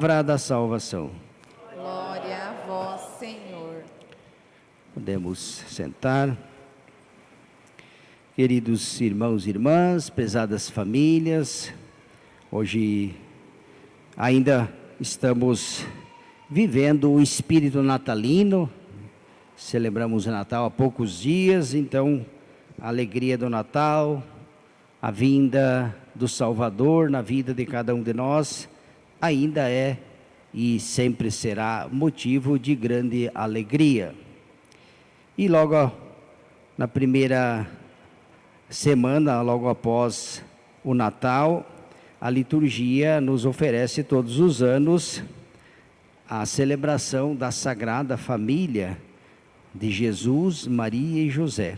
Palavra da salvação. Glória a vós, Senhor. Podemos sentar. Queridos irmãos e irmãs, prezadas famílias, hoje ainda estamos vivendo o espírito natalino. Celebramos o Natal há poucos dias, então a alegria do Natal, a vinda do Salvador na vida de cada um de nós, ainda é e sempre será motivo de grande alegria. E logo na primeira semana, logo após o Natal, a liturgia nos oferece todos os anos a celebração da Sagrada Família de Jesus, Maria e José.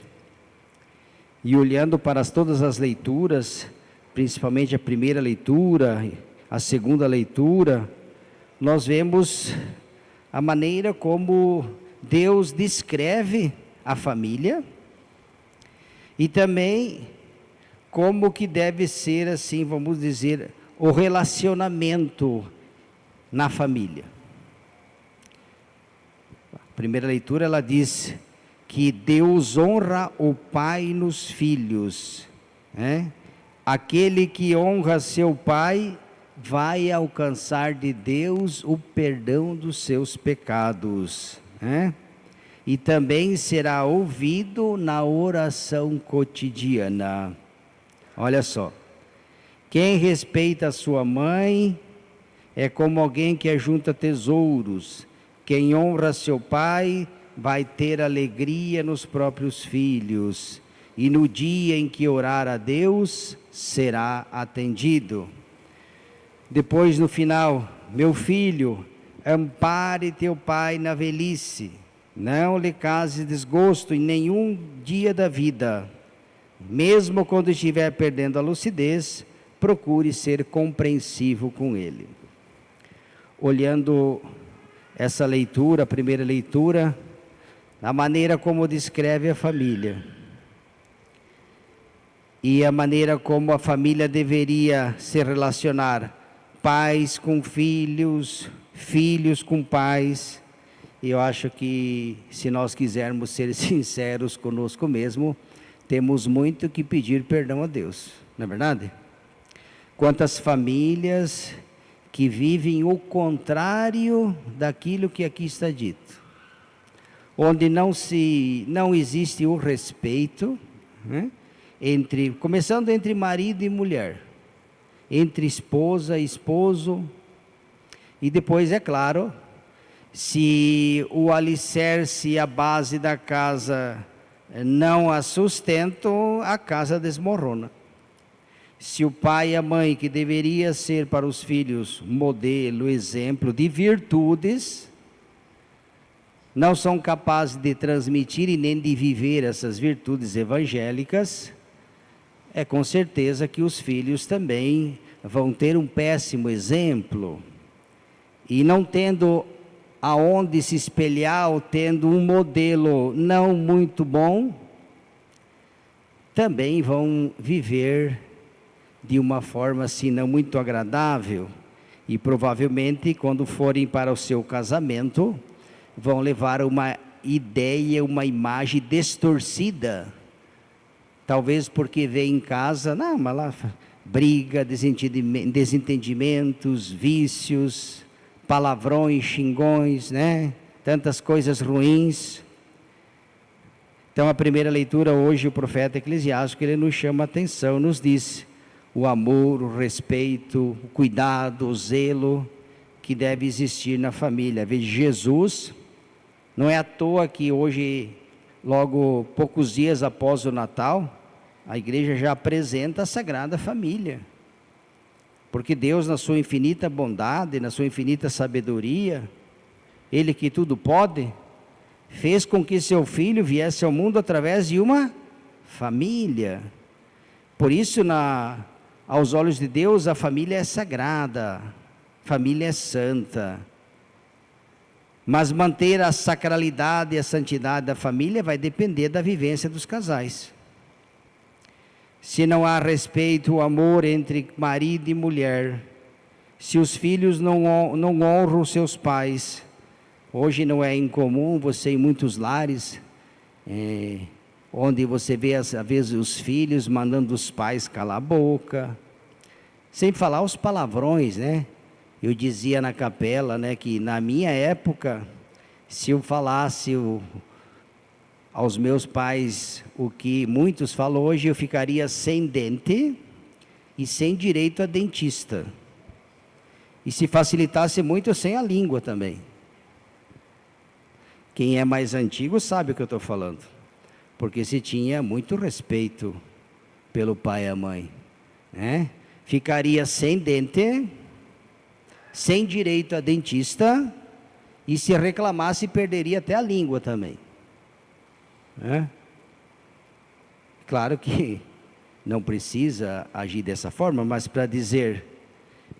E olhando para todas as leituras, principalmente a primeira leitura, a segunda leitura, nós vemos a maneira como Deus descreve a família e também como que deve ser, assim, vamos dizer, o relacionamento na família. A primeira leitura ela diz que Deus honra o pai nos filhos, né? Aquele que honra seu pai vai alcançar de Deus o perdão dos seus pecados, né? E também será ouvido na oração cotidiana. Olha só, quem respeita a sua mãe é como alguém que ajunta tesouros. Quem honra seu pai vai ter alegria nos próprios filhos, e no dia em que orar a Deus será atendido. Depois no final, meu filho, ampare teu pai na velhice, não lhe cause desgosto em nenhum dia da vida. Mesmo quando estiver perdendo a lucidez, procure ser compreensivo com ele. Olhando essa leitura, a primeira leitura, a maneira como descreve a família e a maneira como a família deveria se relacionar, pais com filhos, filhos com pais. E eu acho que se nós quisermos ser sinceros conosco mesmo, temos muito que pedir perdão a Deus, não é verdade? Quantas famílias que vivem o contrário daquilo que aqui está dito, onde não existe o respeito, né? Começando entre marido e mulher, entre esposa e esposo, e depois, é claro, se o alicerce e a base da casa não a sustentam, a casa desmorona. Se o pai e a mãe, que deveria ser para os filhos modelo, exemplo de virtudes, não são capazes de transmitir e nem de viver essas virtudes evangélicas, é com certeza que os filhos também vão ter um péssimo exemplo. E não tendo aonde se espelhar, ou tendo um modelo não muito bom, também vão viver de uma forma assim não muito agradável, e provavelmente quando forem para o seu casamento, vão levar uma ideia, uma imagem distorcida, talvez porque vê em casa, não, mas lá briga, desentendimentos, vícios, palavrões, xingões, né? Tantas coisas ruins. Então a primeira leitura hoje, o profeta Eclesiástico, ele nos chama a atenção, nos diz o amor, o respeito, o cuidado, o zelo que deve existir na família. Veja, Jesus, não é à toa que hoje, logo poucos dias após o Natal, a igreja já apresenta a Sagrada Família. Porque Deus, na sua infinita bondade, na sua infinita sabedoria, Ele que tudo pode, fez com que seu Filho viesse ao mundo através de uma família. Por isso, aos olhos de Deus, a família é sagrada, a família é santa. Mas manter a sacralidade e a santidade da família vai depender da vivência dos casais. Se não há respeito, o amor entre marido e mulher, Se os filhos não honram seus pais, hoje não é incomum você em muitos lares, onde você vê às vezes os filhos mandando os pais calar a boca, sem falar os palavrões, né? Eu dizia na capela, né, que na minha época, se eu falasse aos meus pais o que muitos falam hoje, eu ficaria sem dente e sem direito a dentista. E se facilitasse muito, sem a língua também. Quem é mais antigo sabe o que eu estou falando. Porque se tinha muito respeito pelo pai e a mãe, né? Ficaria sem dente, sem direito a dentista, e se reclamasse perderia até a língua também, né? Claro que não precisa agir dessa forma, mas para dizer,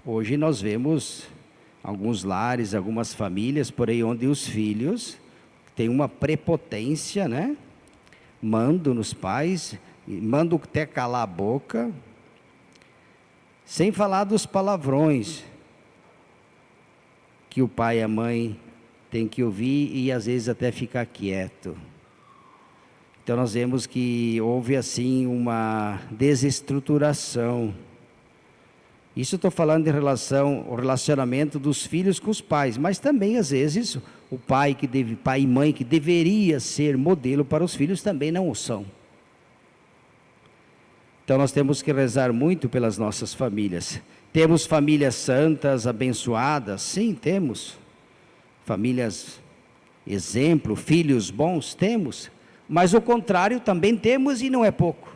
hoje nós vemos alguns lares, algumas famílias por aí onde os filhos têm uma prepotência, né? Mandam nos pais, mandam até calar a boca, sem falar dos palavrões que o pai e a mãe têm que ouvir e às vezes até ficar quieto. Então nós vemos que houve assim uma desestruturação. Isso estou falando em relação ao relacionamento dos filhos com os pais, mas também às vezes o pai e mãe que deveria ser modelo para os filhos também não o são. Então nós temos que rezar muito pelas nossas famílias. Temos famílias santas, abençoadas, sim, temos. Famílias exemplo, filhos bons, temos. Mas o contrário também temos e não é pouco.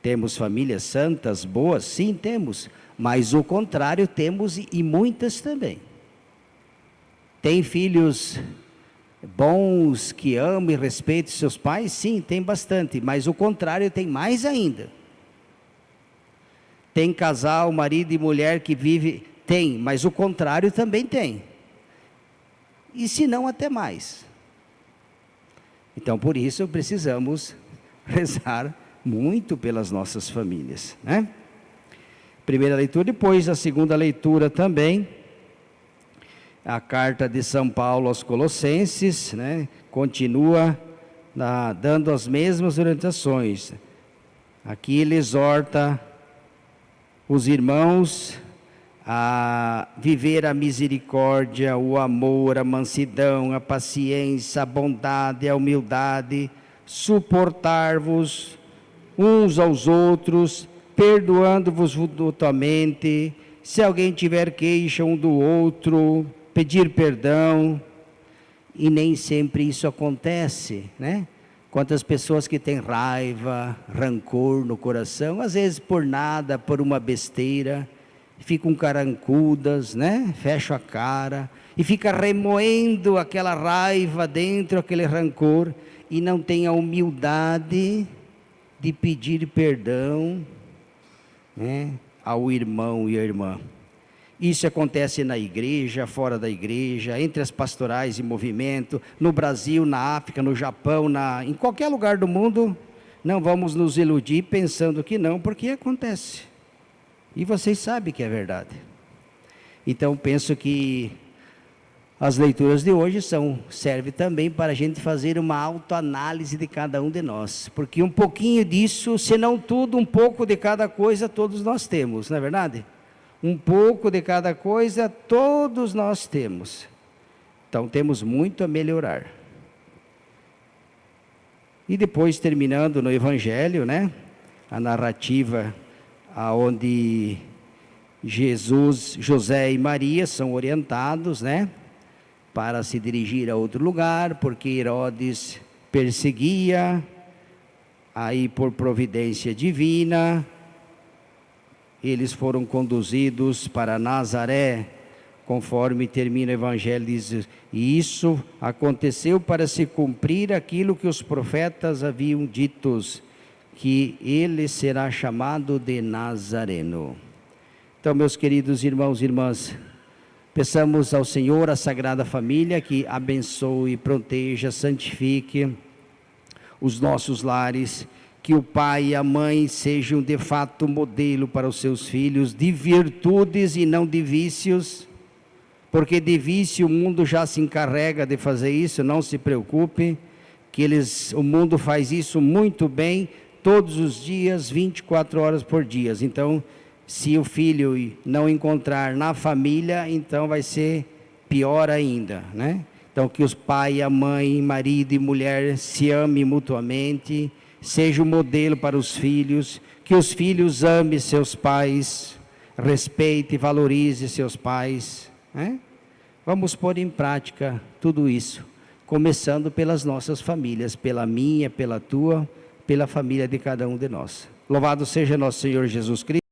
Temos famílias santas, boas, sim, temos. Mas o contrário temos e muitas também. Tem filhos bons que amam e respeitam seus pais? Sim, tem bastante. Mas o contrário tem mais ainda. Tem casal, marido e mulher que vive? Tem, mas o contrário também tem. E se não, até mais. Então, por isso, precisamos rezar muito pelas nossas famílias, né? Primeira leitura, depois a segunda leitura também, a carta de São Paulo aos Colossenses, né? Continua dando as mesmas orientações. Aqui ele exorta os irmãos a viver a misericórdia, o amor, a mansidão, a paciência, a bondade, a humildade, suportar-vos uns aos outros, perdoando-vos mutuamente, se alguém tiver queixa um do outro, pedir perdão. E nem sempre isso acontece, né? Quantas pessoas que têm raiva, rancor no coração, às vezes por nada, por uma besteira, ficam carancudas, né? Fecham a cara e fica remoendo aquela raiva dentro, aquele rancor, e não tem a humildade de pedir perdão, né, ao irmão e à irmã. Isso acontece na igreja, fora da igreja, entre as pastorais em movimento, no Brasil, na África, no Japão, em qualquer lugar do mundo. Não vamos nos iludir pensando que não, porque acontece. E vocês sabem que é verdade. Então penso que as leituras de hoje servem também para a gente fazer uma autoanálise de cada um de nós. Porque um pouquinho disso, se não tudo, um pouco de cada coisa todos nós temos, não é verdade? Um pouco de cada coisa todos nós temos. Então temos muito a melhorar. E depois, terminando no Evangelho, né? A narrativa onde Jesus, José e Maria são orientados, né? Para se dirigir a outro lugar, porque Herodes perseguia. Aí, por providência divina, eles foram conduzidos para Nazaré, conforme termina o Evangelho, diz, e isso aconteceu para se cumprir aquilo que os profetas haviam dito, que ele será chamado de Nazareno. Então, meus queridos irmãos e irmãs, peçamos ao Senhor, a Sagrada Família, que abençoe, proteja, santifique os nossos lares, que o pai e a mãe sejam de fato modelo para os seus filhos de virtudes e não de vícios, porque de vício o mundo já se encarrega de fazer isso, não se preocupe, que o mundo faz isso muito bem, todos os dias, 24 horas por dia. Então, se o filho não encontrar na família, então vai ser pior ainda, né? Então, que os pai, a mãe, marido e mulher se amem mutuamente, seja o modelo para os filhos, que os filhos amem seus pais, respeite e valorize seus pais, né? Vamos pôr em prática tudo isso, começando pelas nossas famílias, pela minha, pela tua, pela família de cada um de nós. Louvado seja nosso Senhor Jesus Cristo.